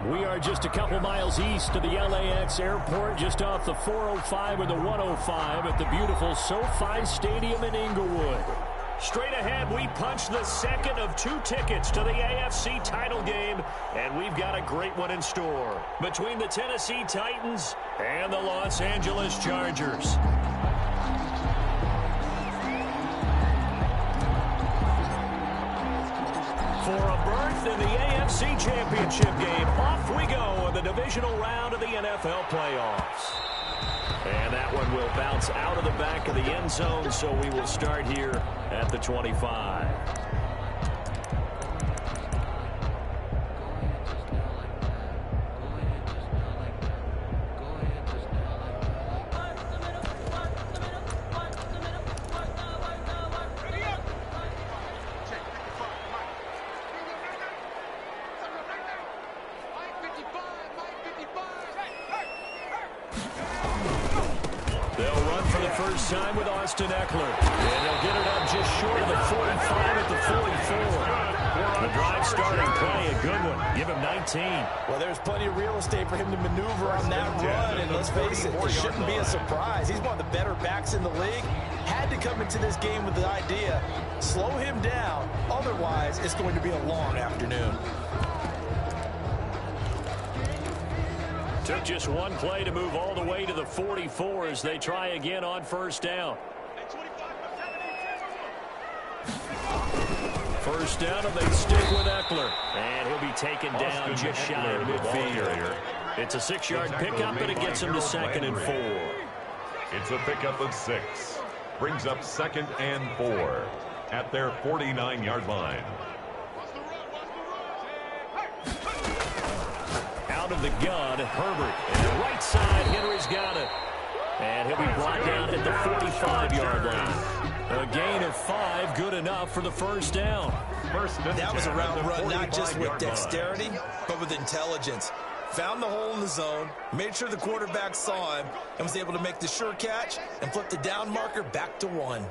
We are just a couple miles east of the LAX airport, just off the 405 or the 105 at the beautiful SoFi Stadium in Inglewood. Straight ahead, we punch the second of 2 tickets to the AFC title game, and we've got a great one in store between the Tennessee Titans and the Los Angeles Chargers. For a berth in the AFC Championship game, off we go in the divisional round of the NFL playoffs. And that one will bounce out of the back of the end zone, so we will start here at the 25. First time with Austin Eckler. And they'll get it up just short of the 45 at the 44. The drive starting play, a good one. Give him 19. Well, there's plenty of real estate for him to maneuver on that run. And let's face it, it shouldn't be a surprise. He's one of the better backs in the league. Had to come into this game with the idea, slow him down. Otherwise, it's going to be a long afternoon. Took just one play to move all the way to the 44 as they try again on first down. First down, and they stick with Eckler. And he'll be taken down just shy of midfield. It's a 6-yard pickup, and it gets him to 2nd and 4. It's a pickup of 6. Brings up 2nd and 4 at their 49-yard line. Out of the gun, Herbert. And the right side, Henry's got it. And he'll be brought down at the 45-yard line. A gain of 5, good enough for the first down. That was a route run, not just with dexterity, but with intelligence. Found the hole in the zone, made sure the quarterback saw him, and was able to make the sure catch and flip the down marker back to 1.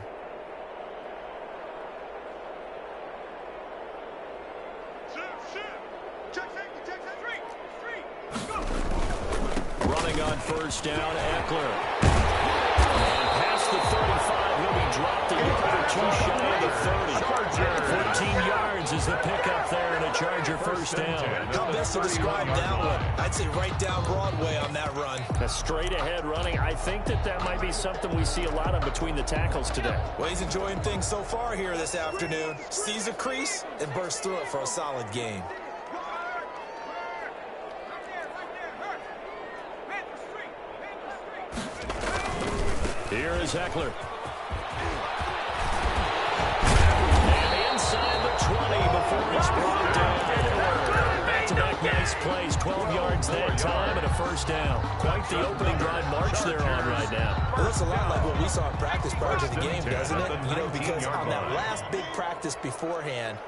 Running on first down, Eckler. And past the 35, he'll be dropped a yard or 2 shy of the 30. 14 yards is the pickup there and a Charger first down. How best to describe that one? I'd say right down Broadway on that run. A straight ahead running. I think that might be something we see a lot of between the tackles today. Well, he's enjoying things so far here this afternoon. Sees a crease and bursts through it for a solid gain. Here is Eckler. And inside the 20 before it's brought down. Back-to-back nice plays, 12 yards that time and a first down. Quite the opening drive march they're on right now. It looks a lot like what we saw in practice prior to the game, doesn't it? You know, because on that last big practice beforehand,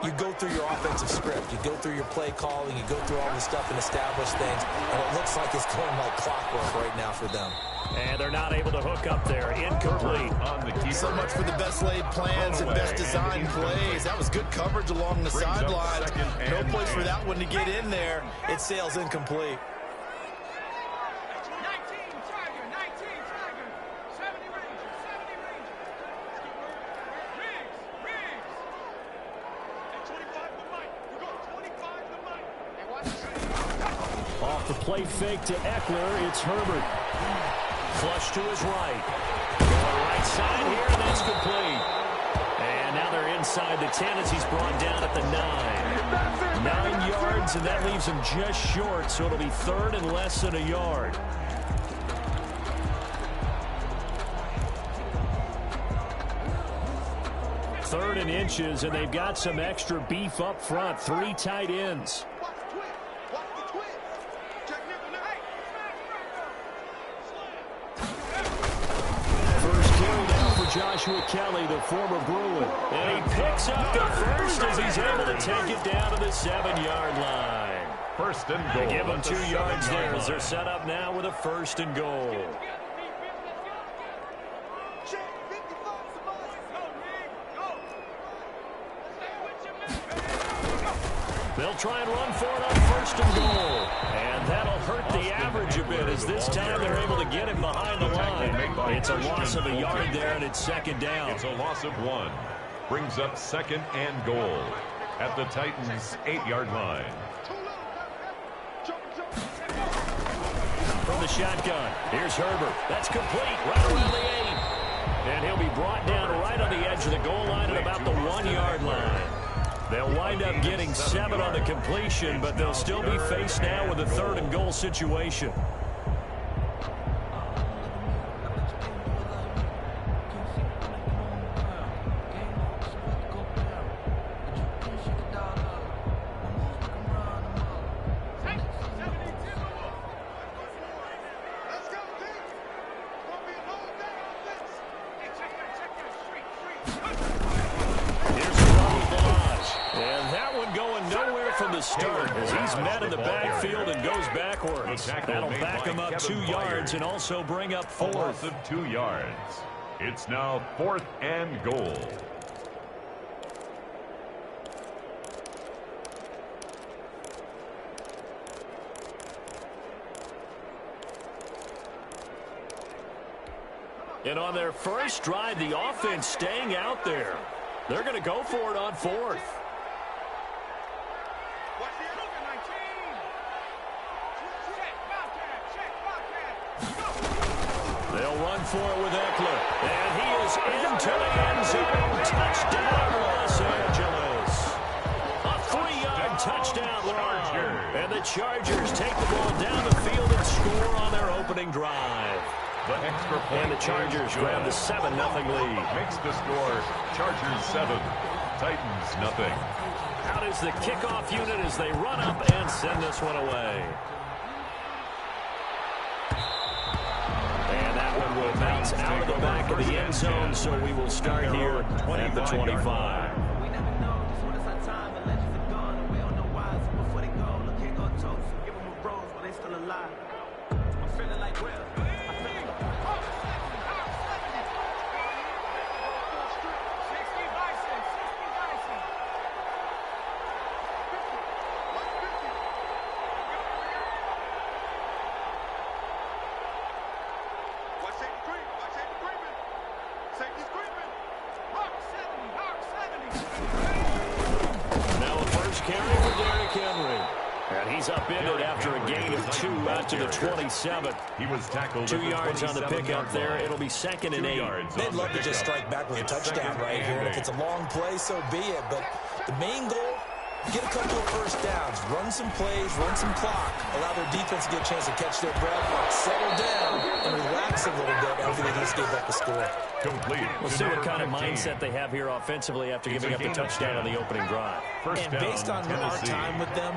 you go through your offensive script. You go through your play calling. You go through all the stuff and establish things. And it looks like it's going like clockwork right now for them. And they're not able to hook up there. Incomplete. So much for the best laid plans and best designed plays. That was good coverage along the sideline. No place for that one to get in there. It sails incomplete. Off the play fake to Eckler, it's Herbert. Flush to his right. Going right side here, and that's complete. And now they're inside the 10 as he's brought down at the 9. 9 yards, and that leaves him just short, so it'll be 3rd and less than a yard. Third and inches, and they've got some extra beef up front. 3 tight ends. Joshua Kelly, the former Bruin. And he picks up the first as he's able to take it down to the 7-yard line. First and goal. They give them 2 yards there as they're set up now with a 1st and goal. They'll try and run for it on first and goal. And that'll hurt the average a bit as this time they're able to get him behind the line. It's a loss of a yard there, and it's second down. It's a loss of 1. Brings up second and goal at the Titans' 8-yard line. From the shotgun, here's Herbert. That's complete, right around the 8. And he'll be brought down right on the edge of the goal line at about the 1-yard line. They'll wind up getting 7 on the completion, but they'll still be faced now with a 3rd and goal situation. Start as he's met in the backfield and goes backwards. That'll back him up 2 yards and also bring up 4th. A loss of 2 yards. It's now 4th and goal. And on their first drive, the offense staying out there. They're going to go for it on 4th. They'll run for it with Eckler. And he is into the end zone. Touchdown, Los Angeles. A 3-yard touchdown run. And the Chargers take the ball down the field and score on their opening drive. And the Chargers grab the 7-0 lead. Makes the score Chargers 7, Titans nothing. Out is the kickoff unit as they run up and send this one away. And that one will bounce out of the back of the end zone, so we will start here at the 25. Upended after a gain of 2 out to the 27. He was tackled 2 yards on the pickup there. It'll be 2nd and 8. They'd love to just strike back with a touchdown right here. And if it's a long play, so be it. But the main goal, get a couple of first downs, run some plays, run some clock, allow their defense to get a chance to catch their breath, settle down, and relax a little bit after they just gave up the score. Complete. We'll see what kind of mindset they have here offensively after giving up the touchdown on the opening drive. And based on our time with them,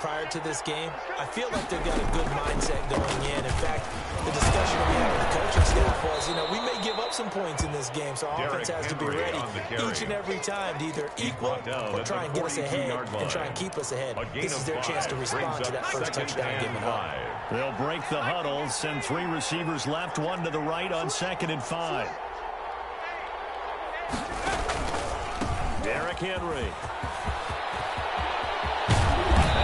prior to this game, I feel like they've got a good mindset going in. In fact, the discussion we had with the coaching staff was, we may give up some points in this game, so our offense has to be ready each and every time to either equal or try and get us ahead and try and keep us ahead. This is their chance to respond to that first touchdown given up. They'll break the huddle, send 3 receivers left, 1 to the right on 2nd and 5. Derrick Henry.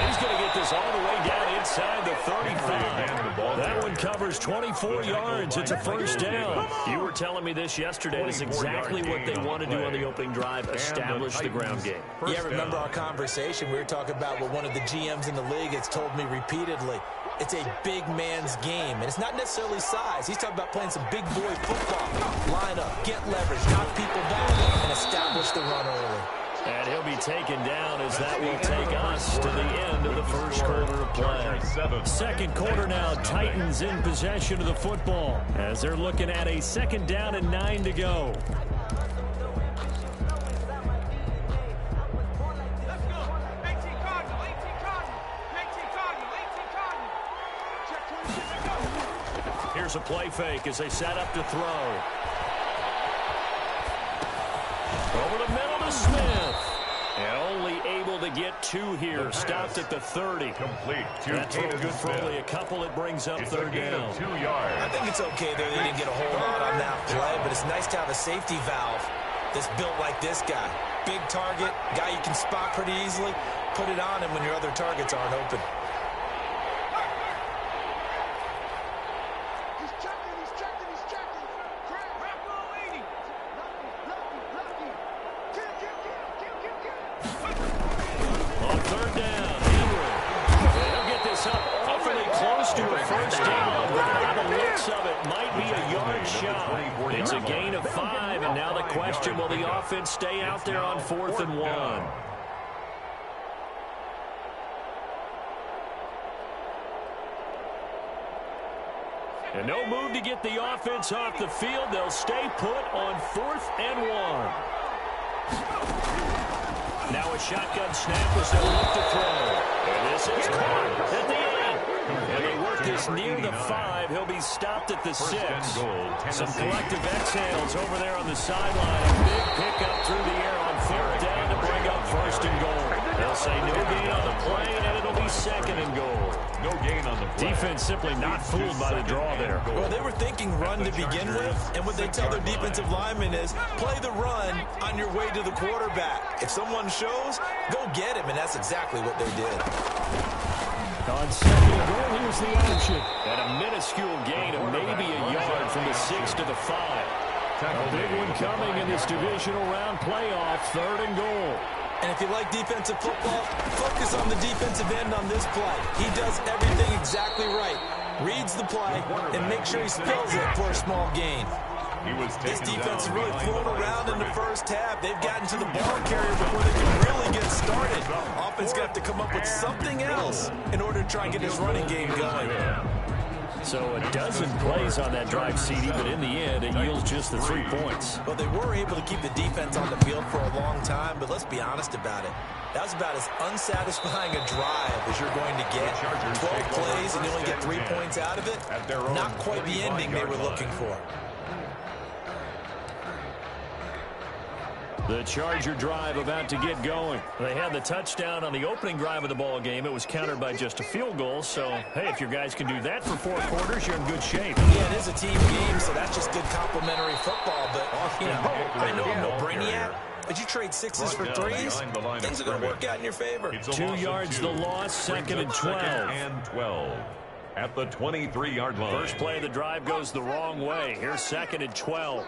He's going to get this all the way down inside the 35. That one covers 24 yards. It's a first down. You were telling me this yesterday. It's exactly what they want to do on the opening drive, establish the ground game. Yeah, remember our conversation? We were talking about what one of the GMs in the league has told me repeatedly. It's a big man's game, and it's not necessarily size. He's talking about playing some big boy football. Line up, get leverage, knock people back, and establish the run early. And he'll be taken down as that will take us to the end of the first quarter of play. 2nd quarter now, Titans in possession of the football as they're looking at a 2nd down and 9 to go. Here's a play fake as they set up to throw. Over the middle to Smith. And only able to get 2 here. Stopped at the 30. Complete. That throw good for only a couple. It brings up 3rd down. 2 yards. I think it's okay there. They didn't get a whole lot on that play, but it's nice to have a safety valve that's built like this guy. Big target, guy you can spot pretty easily. put it on him when your other targets aren't open. On third down, Henry. They'll get this up awfully close to a first down, but by the looks of it, might be a yard shy. It's a gain of 5, and now the question, will the offense stay out there on 4th and 1? And no move to get the offense off the field. They'll stay put on 4th and 1. Now a shotgun snap as they'll look to throw. And this is caught at the end. And they work this near the 5. He'll be stopped at the 6. Some collective exhales over there on the sideline. A big pickup through the air on 4th down to bring up 1st and goal. They'll say no gain on the play, and it'll be 2nd and goal. No gain on the play. Defense simply not fooled by the draw there. Well, they were thinking run to begin with, and what they tell their defensive linemen is play the run on your way to the quarterback. If someone shows, go get him, and that's exactly what they did. On 2nd and goal, here's the option. And a minuscule gain of maybe a yard from the 6 to the 5. A big one coming in this divisional round playoff, 3rd and goal. And if you like defensive football, focus on the defensive end on this play. He does everything exactly right. Reads the play and makes sure he spills it for a small gain. This defense has really flown around in the first half. They've gotten to the ball carrier before they can really get started. Offense going to have to come up with something else in order to try and get his running game going. So a dozen plays on that drive, CD, but in the end, it yields just the 3 points. Well, they were able to keep the defense on the field for a long time, but let's be honest about it. That was about as unsatisfying a drive as you're going to get. 12 plays and you only get 3 points out of it. Not quite the ending they were looking for. The Charger drive about to get going. They had the touchdown on the opening drive of the ball game. It was countered by just a field goal. So, hey, if your guys can do that for 4 quarters, you're in good shape. Yeah, it is a team game, so that's just good complimentary football. But, you know, I know I'm no brainiac, but you trade 6s for 3s, things are going to work out in your favor. 2 yards the loss, 2nd and 12. And 12 at the 23-yard line. First play of the drive goes the wrong way. Here's 2nd and 12.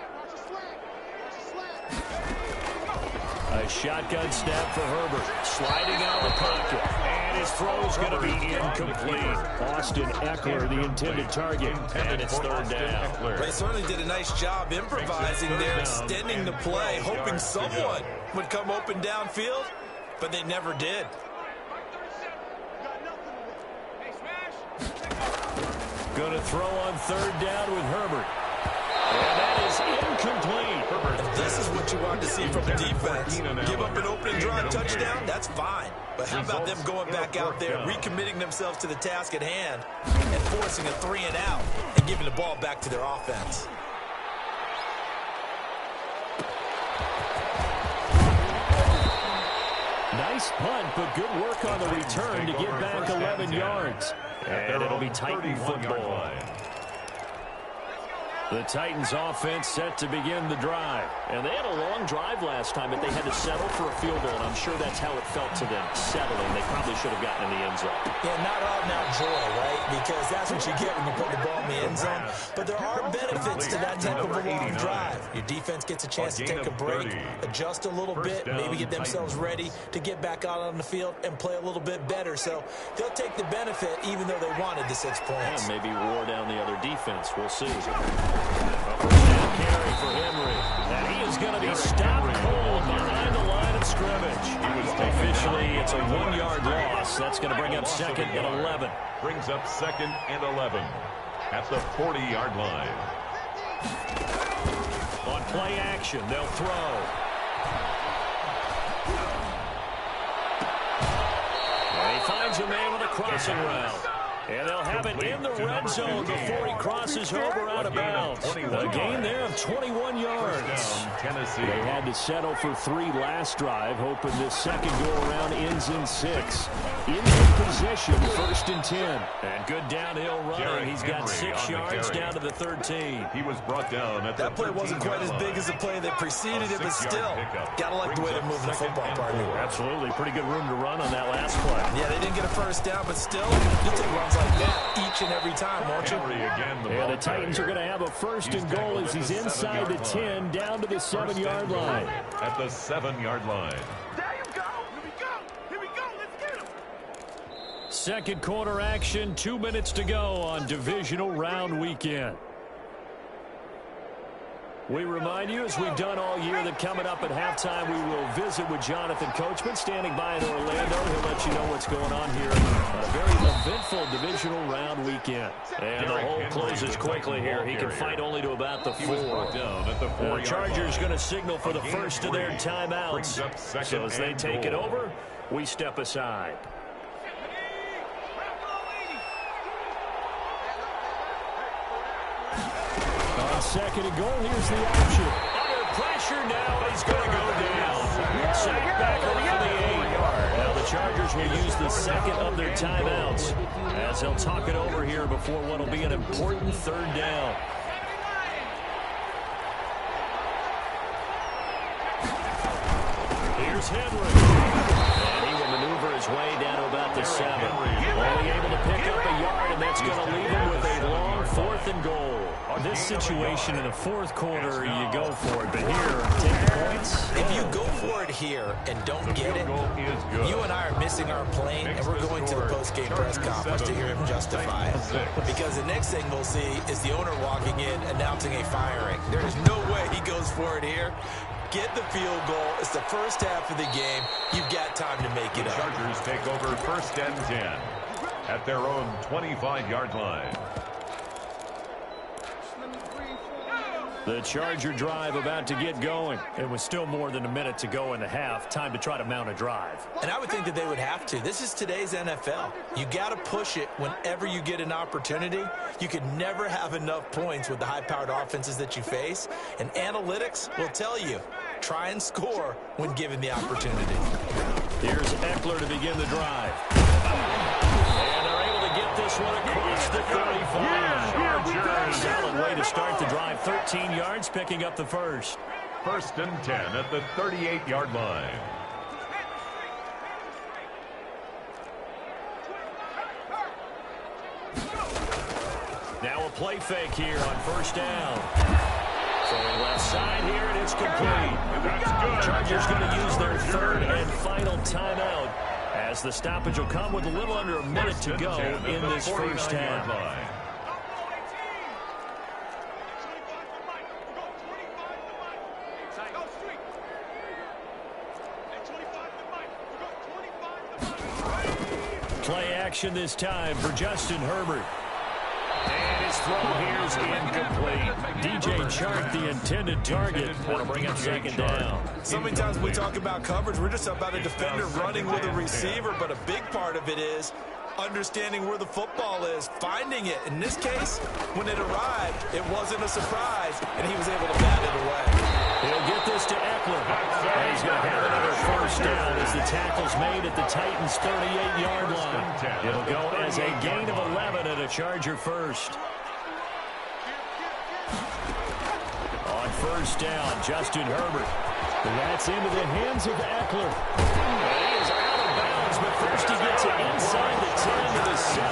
A shotgun snap for Herbert. Sliding out of the pocket. And his throw's going to be incomplete. Austin Eckler, the intended target. And it's 3rd down. They certainly did a nice job improvising there, extending the play, hoping someone would come open downfield, but they never did. Going to throw on 3rd down with Herbert. And that is incomplete. This is what you want to see from the defense. Give up an opening drive touchdown, that's fine. But how about them going back out there, recommitting themselves to the task at hand, and forcing a 3 and out, and giving the ball back to their offense. Nice punt, but good work on the return to get back 11 yards. And it'll be Titan football. The Titans offense set to begin the drive. And they had a long drive last time, but they had to settle for a field goal, and I'm sure that's how it felt to them, settling. They probably should have gotten in the end zone. Yeah, not all now joy, right? Because that's what you get when you put the ball in the end zone. But there are benefits to that type of a long drive. Your defense gets a chance to take a break, adjust a little bit, maybe get themselves ready to get back out on the field and play a little bit better. So they'll take the benefit even though they wanted the 6 points. And maybe wore down the other defense. We'll see. A first down carry for Henry. And he is going to be stopped cold behind the line of scrimmage. Officially, it's a 1-yard loss. That's going to bring up 2nd and 11. Brings up 2nd and 11 at the 40-yard line. On play action, they'll throw. And he finds a man with a crossing route. And they'll have have it in the red zone before he crosses over out of bounds. A gain there of 21 yards. Tennessee. They had to settle for 3 last drive, hoping this second go-around ends in 6. In good position, 1st and 10. And good downhill running. He's got 6 yards down to the 13. He was brought down at that play wasn't quite as big as the play that preceded it, but still, gotta like the way they're moving the football, partner. Absolutely. Pretty good room to run on that last play. Yeah, they didn't get a first down, but still, you'll take runs like that each and every time, won't you? The Titans are going to have a 1st and goal as he's inside the 10, down to the 7-yard line. At the 7-yard line. There you go. Here we go. Let's get him. Second quarter action, 2 minutes to go on divisional round weekend. We remind you, as we've done all year, that coming up at halftime, we will visit with Jonathan Coachman, standing by in Orlando. He'll let you know what's going on here on a very eventful divisional round weekend. And the hole closes quickly here. He can fight only to about the 4. The Chargers going to signal for the first of their timeouts. So as they take it over, we step aside. On 2nd and goal, here's the option. Under pressure now, he's going to go down. Sacked back around the 8-yard. Now the Chargers will use the second of their timeouts as they'll talk it over here before what will be an important 3rd down. Here's Henry. And he will maneuver his way down to about the 7. Only able to pick up a yard, and that's going to leave him with a long 4th and goal. This situation in the 4th quarter, you go for it. But here, take the points. If you go for it here and don't get it, you and I are missing our plane, and we're going to the post-game press conference to hear him justify it. Because the next thing we'll see is the owner walking in, announcing a firing. There is no way he goes for it here. Get the field goal. It's the first half of the game. You've got time to make it up. Chargers take over 1st and 10 at their own 25-yard line. The Charger drive about to get going. It was still more than a minute to go in the half. Time to try to mount a drive. And I would think that they would have to. This is today's NFL. You got to push it whenever you get an opportunity. You could never have enough points with the high-powered offenses that you face. And analytics will tell you, try and score when given the opportunity. Here's Eckler to begin the drive. And they're able to get this one across the 35. Solid way to start the drive. 13 yards, picking up the 1st. 1st and 10 at the 38-yard line. Now a play fake here on 1st down. Throwing left side here, and it's complete. Chargers going to use their 3rd and final timeout, as the stoppage will come with a little under a minute to go in this 1st half. Play action this time for Justin Herbert. And his throw here is incomplete. DJ Chark, the intended target, will bring up 2nd down. So many times we talk about coverage, we're just about a defender running with a receiver, but a big part of it is understanding where the football is, finding it. In this case, when it arrived, it wasn't a surprise, and he was able to bat it away. He'll get this to Eckler. And he's going to have another 1st down as the tackle's made at the Titans' 38-yard line. It'll go as a gain of 11 and a Charger 1st. On 1st down, Justin Herbert. That's into the hands of Eckler. And he is out of bounds, but first he gets it inside the 10 to the 7.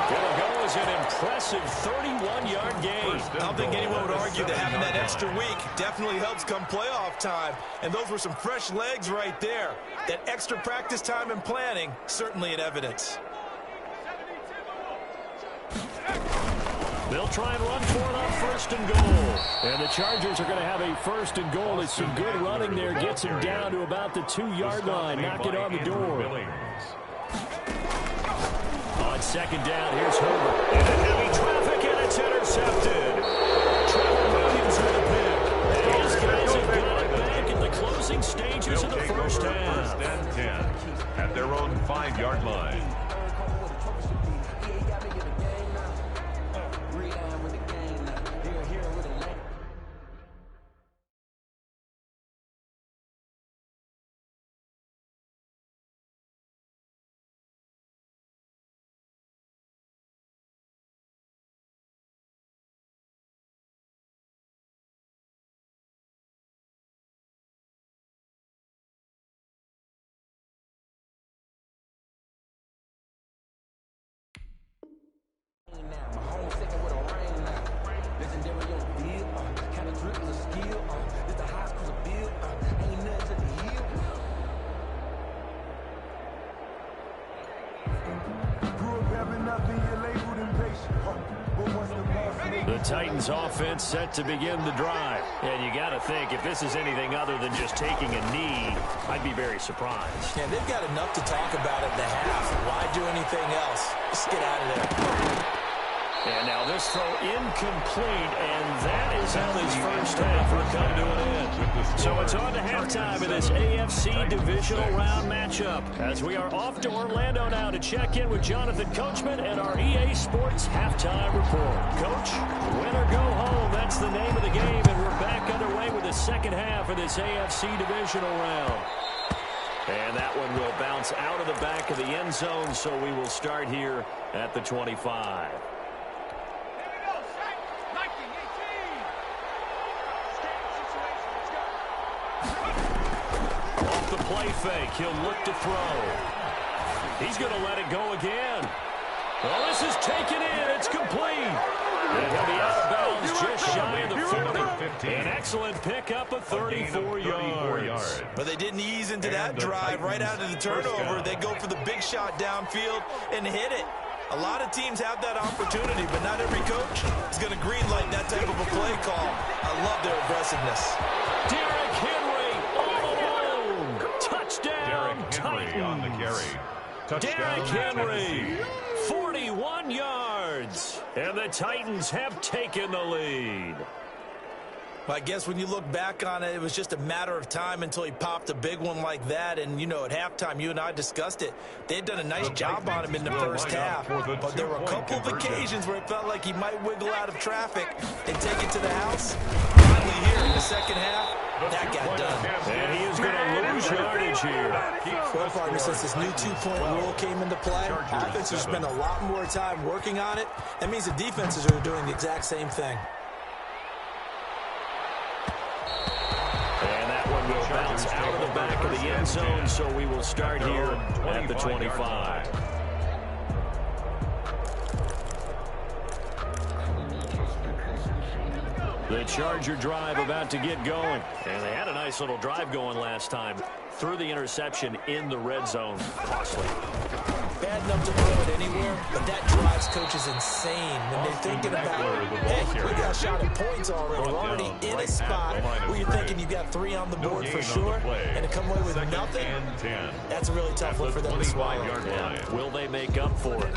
It'll go as an impressive 31-yard gain. I don't think anyone would argue that having that extra week definitely helps come playoff time. And those were some fresh legs right there. That extra practice time and planning, certainly in evidence. They'll try and run for it on 1st and goal. And the Chargers are going to have a 1st and goal. It's some good running there. Gets him down to about the 2-yard line. Knock it on the door. On 2nd down, here's Herbert. In a heavy traffic, and it's intercepted. Trevor Williams with a pick. These guys have got it back in the closing stages of the 1st half. 1st and 10 at their own 5-yard line. Titans offense set to begin the drive. And you got to think, if this is anything other than just taking a knee, I'd be very surprised. Yeah, they've got enough to talk about at the half. Why do anything else? Just get out of there. And now this throw incomplete, and that is how this first half will come to an end. So it's on to halftime of this AFC divisional round matchup, as we are off to Orlando now to check in with Jonathan Coachman and our EA Sports halftime report. Coach, win or go home, that's the name of the game, and we're back underway with the second half of this AFC divisional round. And that one will bounce out of the back of the end zone, so we will start here at the 25. Play fake. He'll look to throw. He's going to let it go again. Well, this is taken in. It's complete. And he'll be out of bounds just shy of the 40. An excellent pickup of 34 yards. But they didn't ease into that drive right out of the turnover. They go for the big shot downfield and hit it. A lot of teams have that opportunity, but not every coach is going to greenlight that type of a play call. I love their aggressiveness. Derrick Henry all alone. Touchdown, Titans. On the carry. Touchdown, Derrick Henry, Tennessee. 41 yards. And the Titans have taken the lead. I guess when you look back on it, it was just a matter of time until he popped a big one like that. And, you know, at halftime, you and I discussed it. They'd done a nice job on him in the first half. But there were a couple of occasions where it felt like he might wiggle out of traffic and take it to the house. Finally here in the second half, that got done. And he is going to lose yardage here. Well, partner, since this new two-point rule came into play, offenses spend a lot more time working on it. That means the defenses are doing the exact same thing. Will bounce out of the back of the end zone, so we will start here at the 25. The Charger drive about to get going. And they had a nice little drive going last time. Threw the interception in the red zone. Costly. Bad enough to throw it anywhere, but that drives coaches insane when they're thinking about, hey, we got shot at points already. We're already in a spot where you're thinking you got 3 on the board for sure, and to come away with nothing, that's a really tough one for them to swallow. Yeah. Will they make up for it?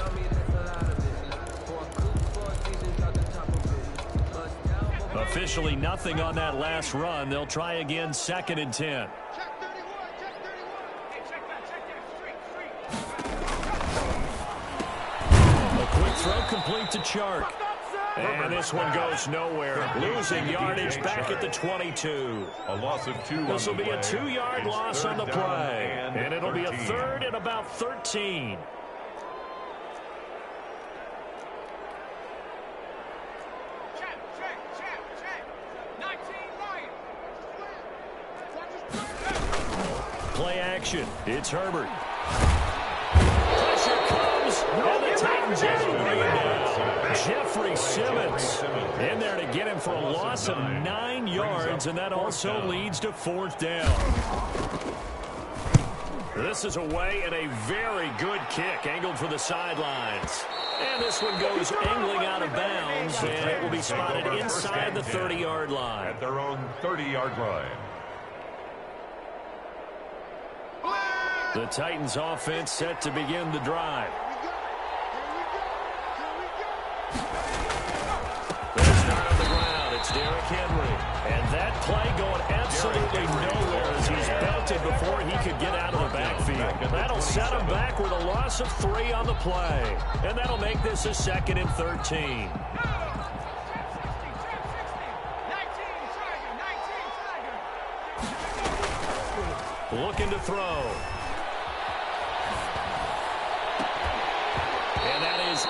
Officially nothing on that last run. They'll try again, 2nd and 10. Throw complete to Chark. And this one goes nowhere. Losing yardage back at the 22. A loss of 2. This will be a 2-yard loss on the play. And it'll be a 3rd and about 13. Play action. It's Herbert. Pressure comes, and the Titans are going to bring it down. Jeffrey Simmons in there to get him for a loss of 9 yards, and that also leads to 4th down. This is away and a very good kick, angled for the sidelines. And this one goes angling out of bounds, and it will be spotted inside the 30-yard line. At their own 30-yard line. The Titans offense set to begin the drive. They start on the ground. It's Derrick Henry. And that play going absolutely nowhere as he's belted before he could get out of the backfield. That'll set him back with a loss of 3 on the play. And that'll make this a 2nd and 13. Looking to throw.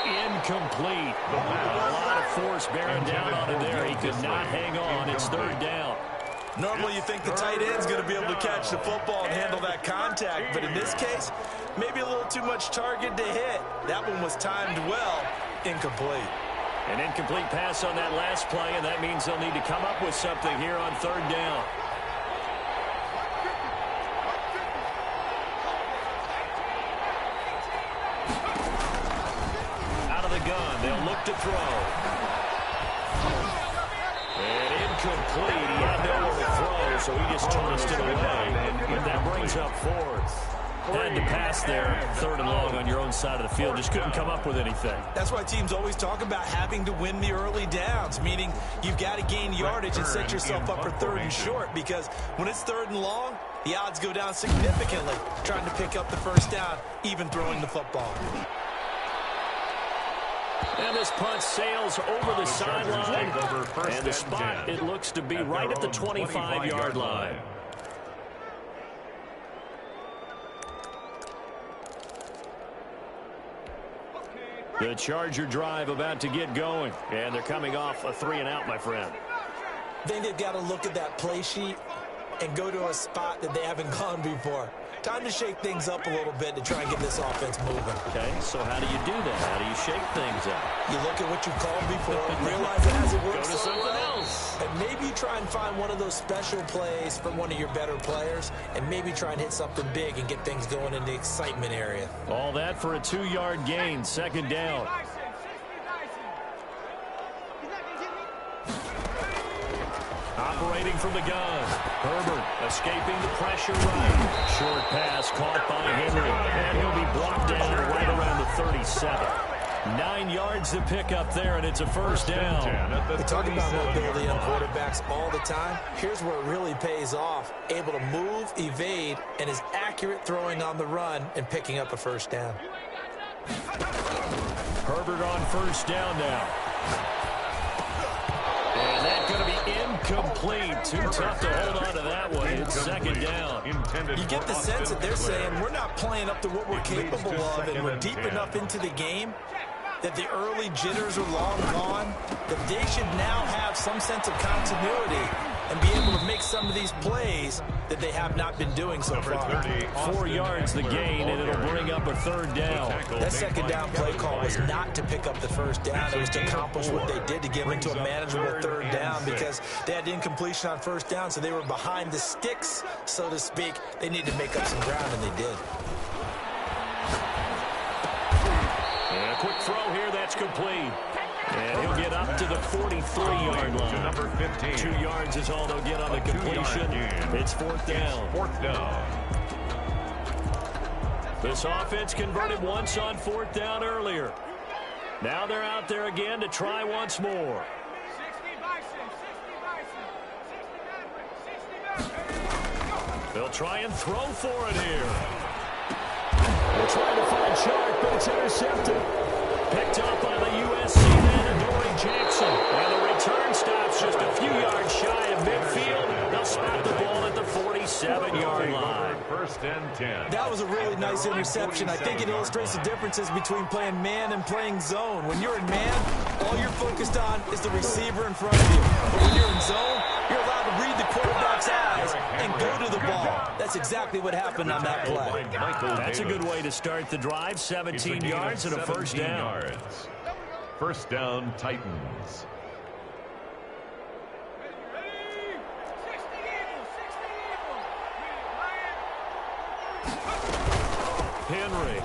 Incomplete. A lot of force bearing down on him there. He could not hang on. It's 3rd down. Normally you think the tight end's going to be able to catch the football and handle that contact, but in this case, maybe a little too much target to hit. That one was timed well. Incomplete. An incomplete pass on that last play, and that means they'll need to come up with something here on 3rd down. Gun. They'll look to throw. And incomplete. He had nowhere to throw, so he just tossed it away. And that brings up fourth. Had to pass there, 3rd and long on your own side of the field. Just couldn't come up with anything. That's why teams always talk about having to win the early downs, meaning you've got to gain yardage and set yourself up for 3rd and short, because when it's 3rd and long, the odds go down significantly trying to pick up the first down, even throwing the football. And this punt sails over the sideline, and the spot, it looks to be right at the 25-yard line. The Charger drive about to get going, and they're coming off a 3-and-out, my friend. I think they've got to look at that play sheet and go to a spot that they haven't gone before. Time to shake things up a little bit to try and get this offense moving. Okay, so how do you do that? How do you shake things up? You look at what you called before, realize it hasn't worked Go to so something well, else. and maybe try and find one of those special plays from one of your better players, and maybe try and hit something big and get things going in the excitement area. All that for a 2-yard gain, 2nd down. Operating from the gun. Herbert escaping the pressure right. Short pass caught by Henry. And he'll be brought down right around the 37. 9 yards to pick up there, and it's a 1st down. We talk about mobility on quarterbacks all the time. Here's where it really pays off. Able to move, evade, and is accurate throwing on the run and picking up a 1st down. Herbert on 1st down now. And that's going to be incomplete. Too tough to hold on to that one. It's 2nd down. You get the sense that they're saying we're not playing up to what we're capable of, and we're deep enough into the game that the early jitters are long gone, that they should now have some sense of continuity and be able to make some of these plays that they have not been doing so far. 4 yards the gain, and it'll bring up a 3rd down. That 2nd down play call was not to pick up the 1st down. It was to accomplish what they did to get into a manageable 3rd down, because they had incompletion on 1st down, so they were behind the sticks, so to speak. They needed to make up some ground, and they did. And a quick throw here, that's complete. And he'll get up to the 43-yard line. Number 15. 2 yards is all they'll get on the completion. It's 4th down. 4th down. This offense converted once on 4th down earlier. Now they're out there again to try once more. They'll try and throw for it here. They're trying to find Chark, but it's intercepted. Picked up by the USC man, Adoree Jackson. And the return stops just a few yards shy of midfield. They'll spot the ball at the 47-yard line. 1st and 10. That was a really nice interception. I think it illustrates the differences between playing man and playing zone. When you're in man, all you're focused on is the receiver in front of you. But when you're in zone, you're allowed to read the quarterback's eyes and go to the ball. That's exactly what happened on that play. That's a good way to start the drive. 17 yards and a 1st down. 1st down, Titans. Henry.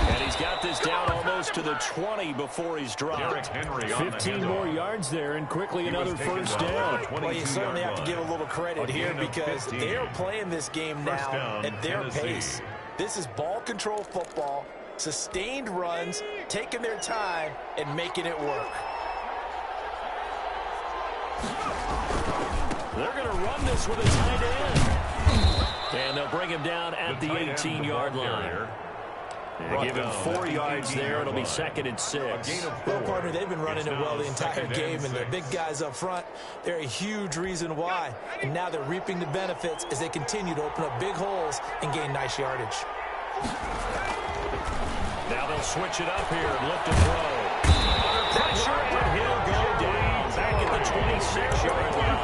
And he's got this down almost to the 20 before he's dropped. 15 more yards there, and quickly another 1st down. Well, you certainly have to give a little credit here, because they are playing this game now at their pace. This is ball control football, sustained runs, taking their time, and making it work. They're going to run this with a tight end. And they'll bring him down at the 18-yard line. And give him 4 yards there. It'll be 2nd and 6. Well, partner, they've been running it well the entire game, and the big guys up front, they're a huge reason why. And now they're reaping the benefits as they continue to open up big holes and gain nice yardage. Now they'll switch it up here and look to throw. Under pressure, and he'll go down back at the 26-yard line.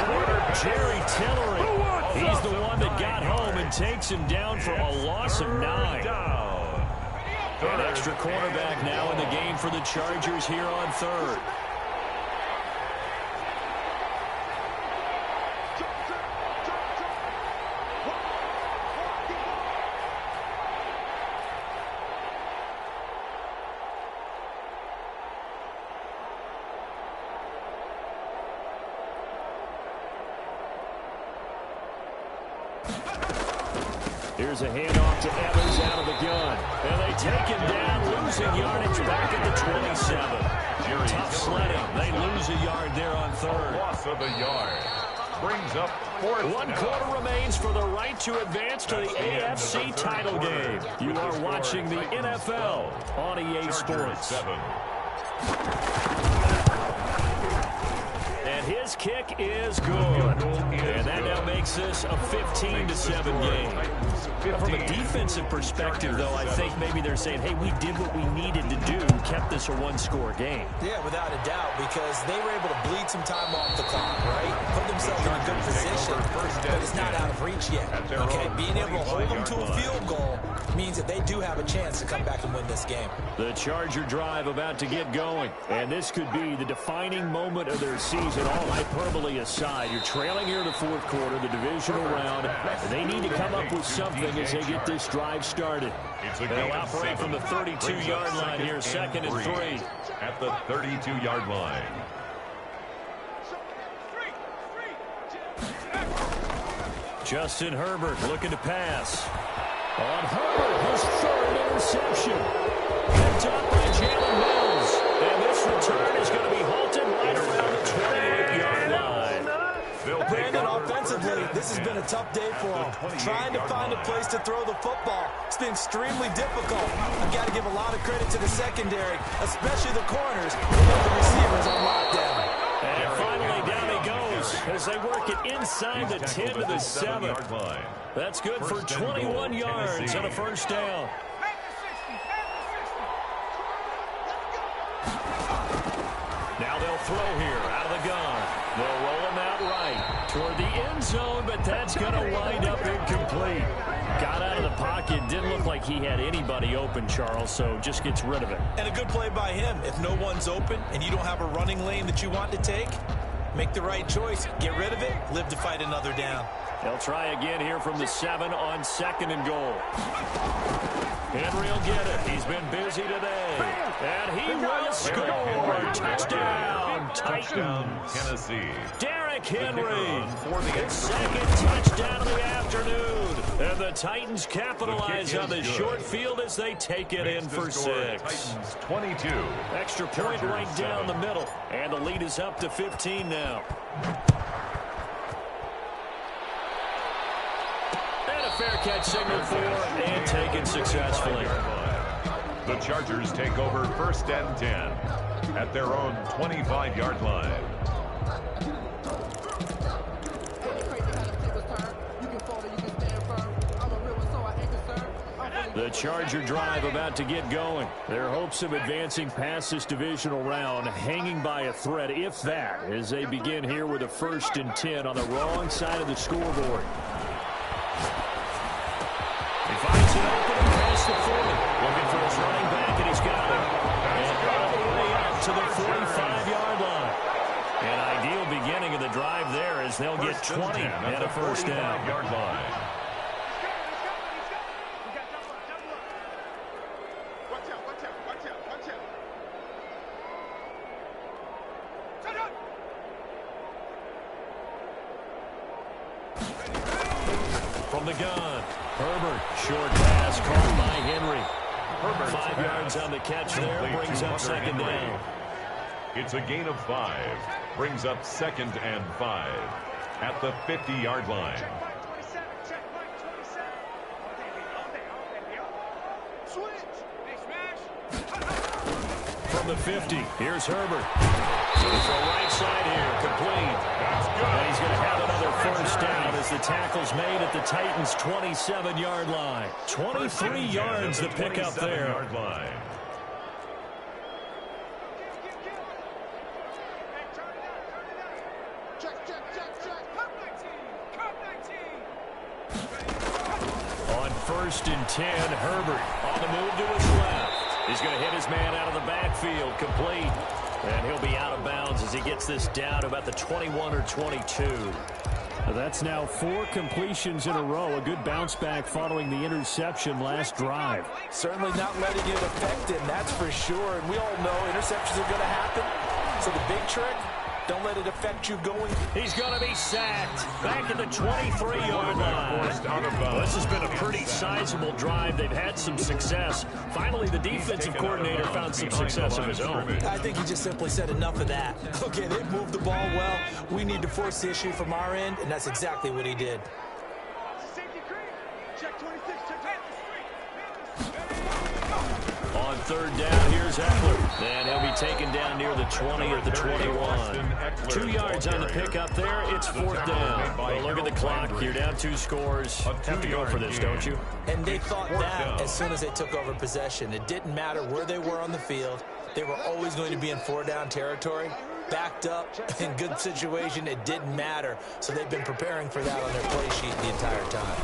Jerry Tillery, he's the one that got home and takes him down for a loss of 9. An extra cornerback now in the game for the Chargers here on 3rd. Here's a handoff to Evans out of the gun. And they take him down, losing yardage back at the 27. Tough sledding. They lose a yard there on third. Loss of a yard. Brings up fourth. 1 quarter remains for the right to advance to the AFC title game. You are watching the NFL on EA Sports. And his kick is good. And that now makes this a 15-7 game. From a defensive perspective, though, I think maybe they're saying, hey, we did what we needed to do, kept this a one-score game. Yeah, without a doubt, because they were able to bleed some time off the clock, right? Put themselves in a good position, but it's not out of reach yet. Okay, being able to hold them to a field goal means that they do have a chance to come back and win this game. The Charger drive about to get going, and this could be the defining moment of their season. All hyperbole aside, you're trailing here in the fourth quarter, the divisional round, and they need to come up with something as they get this drive started. They'll operate from the 32-yard line here, 2nd and 3. At the 32-yard line. Justin Herbert looking to pass. On Herbert, his 3rd interception. Picked up by Jalen Mills. And this return is going to be halted right around the 28-yard line. Brandon, offensively, this has been a tough day for them. Trying to find a place to throw the football. It's been extremely difficult. I've got to give a lot of credit to the secondary, especially the corners, who got the receivers on lockdown. And finally, down he goes as they work it inside the 10 to the 7. That's good for 21 yards and a first down. Now they'll throw here out of the gun. They'll roll him out right toward the end zone, but that's going to wind up incomplete. Got out of the pocket. Didn't look like he had anybody open, Charles, so just gets rid of it. And a good play by him. If no one's open and you don't have a running lane that you want to take, make the right choice. Get rid of it. Live to fight another down. They'll try again here from the 7 on 2nd and goal. Henry will get it. He's been busy today. And he will score. Touchdown, Titans. Tennessee. Derrick Henry. His 2nd touchdown of the afternoon. And the Titans capitalize on the short field as they take it in for 6. Titans 22. Extra point right down the middle. And the lead is up to 15 now. Fair catch signal for and taken successfully. The Chargers take over 1st and 10 at their own 25-yard line. The Charger drive about to get going. Their hopes of advancing past this divisional round hanging by a thread, if that, as they begin here with a 1st and 10 on the wrong side of the scoreboard. He finds it open across the 40. Looking for his running back, and he's got it. And all the way up to the 45-yard line. An ideal beginning of the drive there as they'll get 20 and a first down. Yard line. From the gun, Herbert, short pass caught by Henry. 5 yards on the catch there, brings up 2nd down. It's a gain of 5, brings up 2nd and 5 at the 50-yard line. From the 50, here's Herbert. It's the right side here, complete. And he's going to have another first down as the tackle's made at the Titans' 27-yard line. 23 yards to pick up there. On 1st and 10, Herbert on the move to his left. He's going to hit his man out of the backfield, complete. And he'll be out of bounds as he gets this down to about the 21 or 22. That's now 4 completions in a row. A good bounce back following the interception last drive. Certainly not letting it affect him, that's for sure. And we all know interceptions are going to happen. So the big trick, Don't let it affect you going. He's going to be sacked. Back at the 23-yard line. Well, this has been a pretty sizable drive. They've had some success. Finally, the defensive coordinator found some success of his own. I think he just simply said enough of that. Okay, they've moved the ball well. We need to force the issue from our end, and that's exactly what he did. On third down, here's Ekeler. And he'll be taken down near the 20 or the 21. 2 yards on the pickup there. It's fourth down. Well, look at the clock. You're down 2 scores. Have to go for this, don't you? And they thought that as soon as they took over possession. It didn't matter where they were on the field. They were always going to be in 4-down territory. Backed up, in good situation, it didn't matter. So they've been preparing for that on their play sheet the entire time.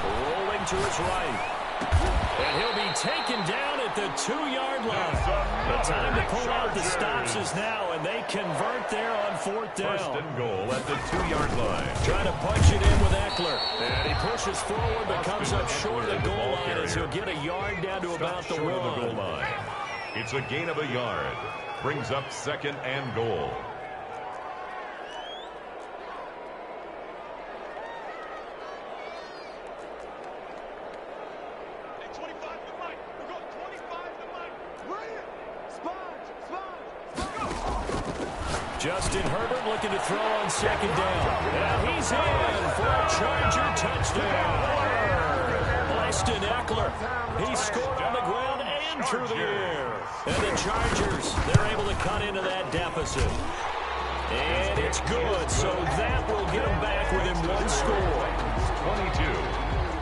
Rolling to his right. And he'll be taken down at the 2-yard line. The time to pull out the stops is now, and they convert there on fourth down. First and goal at the 2-yard line. Trying to punch it in with Ekeler. And he pushes forward, but comes up short of the goal line as he'll get a yard down to about the 1. It's a gain of a yard. Brings up second and goal. Justin Herbert looking to throw on second down. And he's in for a Charger touchdown. Weston Ekeler. He scored on the ground and through the air. And the Chargers, they're able to cut into that deficit. And it's good, so that will get them back within 1 score. 22.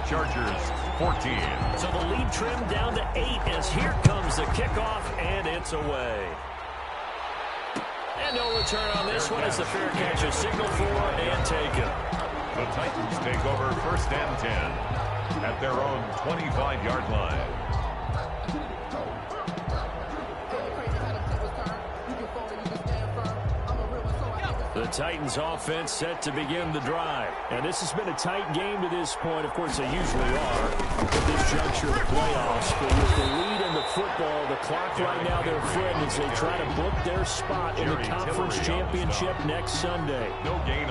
Chargers 14. So the lead trimmed down to 8 as here comes the kickoff, and it's away. And no return on this one as the fair catch is signaled for and taken. The Titans take over first and 10 at their own 25-yard line. The Titans offense set to begin the drive. And this has been a tight game to this point. Of course, they usually are at this juncture of the playoffs. But with the lead in the football, the clock right now their friend as they try to book their spot in the conference championship next Sunday.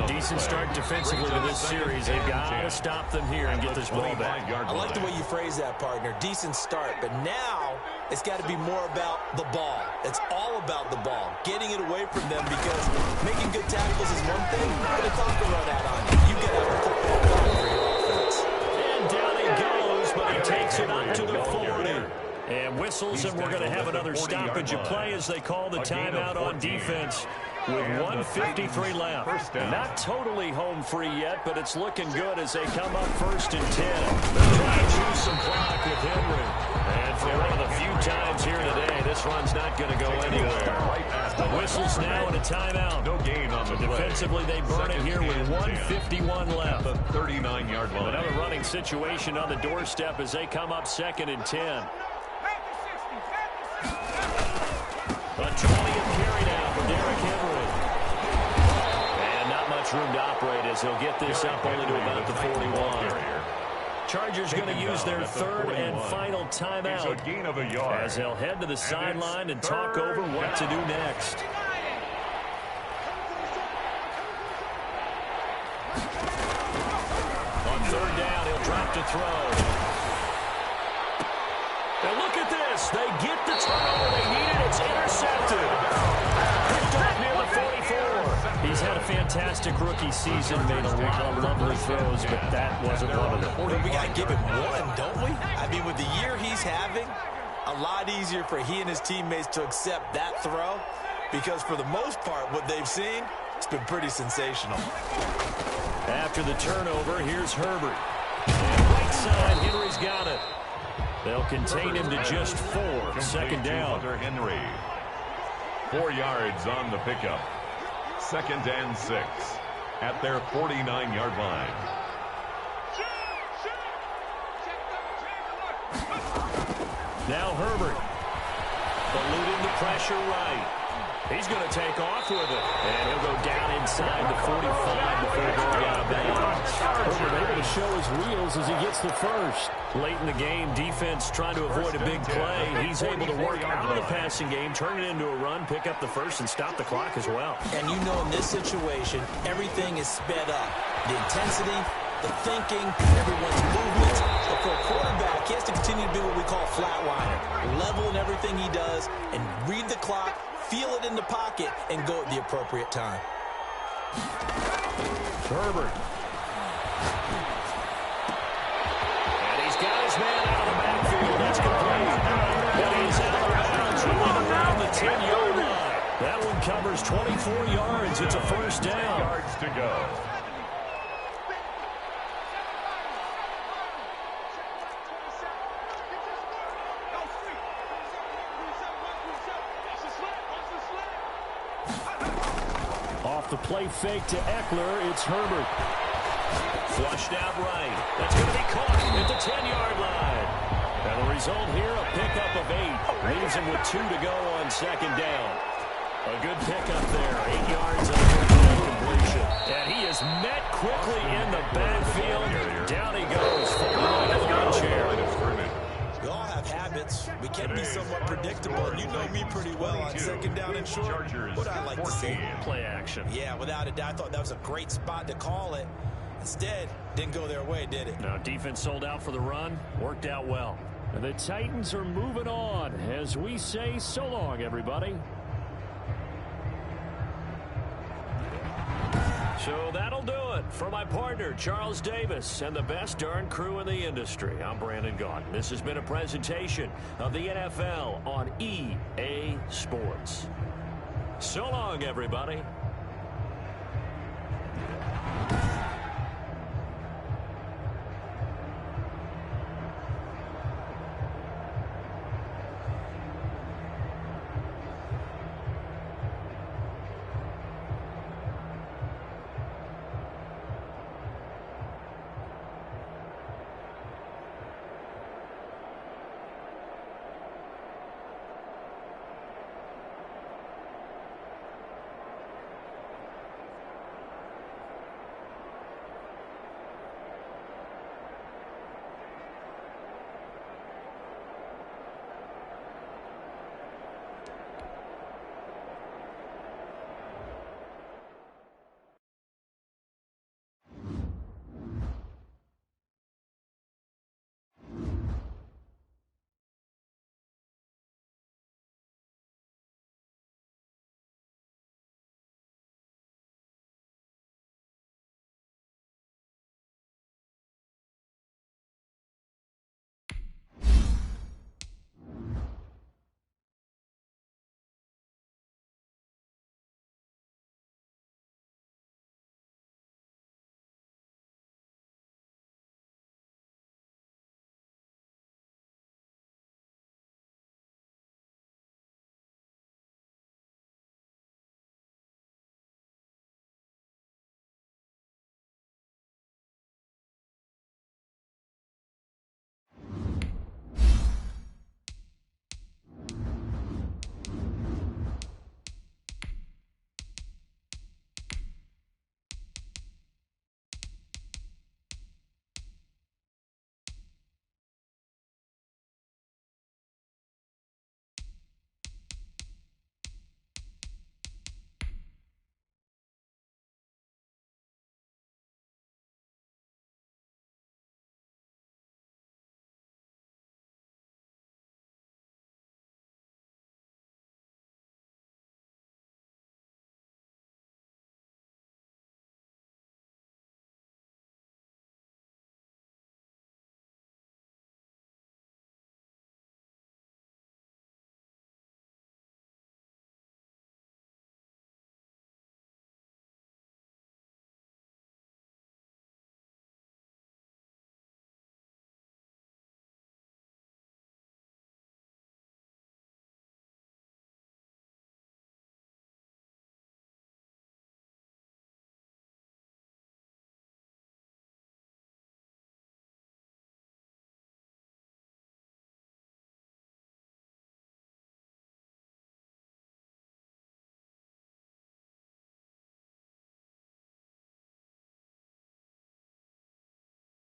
Decent start defensively to this series. They've got to stop them here and get this ball back. I like the way you phrase that, partner. Decent start. But now it's got to be more about the ball. It's all about the ball. Getting it away from them because making good tackles is one thing, but the clock will run out on you. You got to have a football clock for your offense. And down he goes, but he takes it up to the 40. And whistles, and we're going to have another stoppage of play as they call the timeout on defense with 1:53 left. Not totally home free yet, but it's looking good as they come up first and 10. They're trying to choose some clock with Henry. And for one of the few times here today, this run's not going to go anywhere. The whistles now and a timeout. No gain on the play. Defensively, they burn it here with 1:51 left. The 39-yard line. Another running situation on the doorstep as they come up second and 10. A 20th carry now for Derrick Henry. And not much room to operate as he'll get this up only to about the 41. Chargers going to use their third and final timeout as they'll head to the sideline and talk over what to do next. On third down, he'll drop to throw. And look at this. They get the turnover they needed. It's intercepted. Picked up near the 44. He's had a fantastic rookie season, made a lot of lovely throws, but that wasn't one of them. Well, we got to give him one, don't we? I mean, with the year he's having, a lot easier for he and his teammates to accept that throw because for the most part, what they've seen, it's been pretty sensational. After the turnover, here's Herbert. And right side, Henry's got it. They'll contain him to just 4. Second down. Henry. 4 yards on the pickup. Second and 6 at their 49-yard line. Now Herbert. Eluding the pressure right. He's going to take off with it. And he'll go down inside the 45 before going out of bounds. Herbert able to show his wheels as he gets the first. Late in the game, defense trying to avoid a big play. He's able to work out of the passing game, turn it into a run, pick up the first, and stop the clock as well. And you know in this situation, everything is sped up. The intensity, the thinking, everyone's movements. But for a quarterback, he has to continue to be what we call flatliner. Level in everything he does and read the clock, feel it in the pocket, and go at the appropriate time. Herbert. And he's got his man out of the backfield. That's complete. And he's out of bounds right around the 10-yard line. That one covers 24 yards. It's a first down. Yards to go. Off the play fake to Eckler, it's Herbert. Flushed out right. That's going to be caught at the 10-yard line. And the result here, a pickup of 8. Leaves him with 2 to go on second down. A good pickup there. 8 yards and a touchdown completion. And he is met quickly in the backfield. Down he goes. We all have habits. We can be somewhat predictable, and you know me pretty well on second down and short. What I like to see. Play action. Yeah, without a doubt, I thought that was a great spot to call it. Instead, didn't go their way, did it? Now, defense sold out for the run. Worked out well. And the Titans are moving on as we say so long, everybody. So that'll do it for my partner, Charles Davis, and the best darn crew in the industry. I'm Brandon Gaudin. This has been a presentation of the NFL on EA Sports. So long, everybody.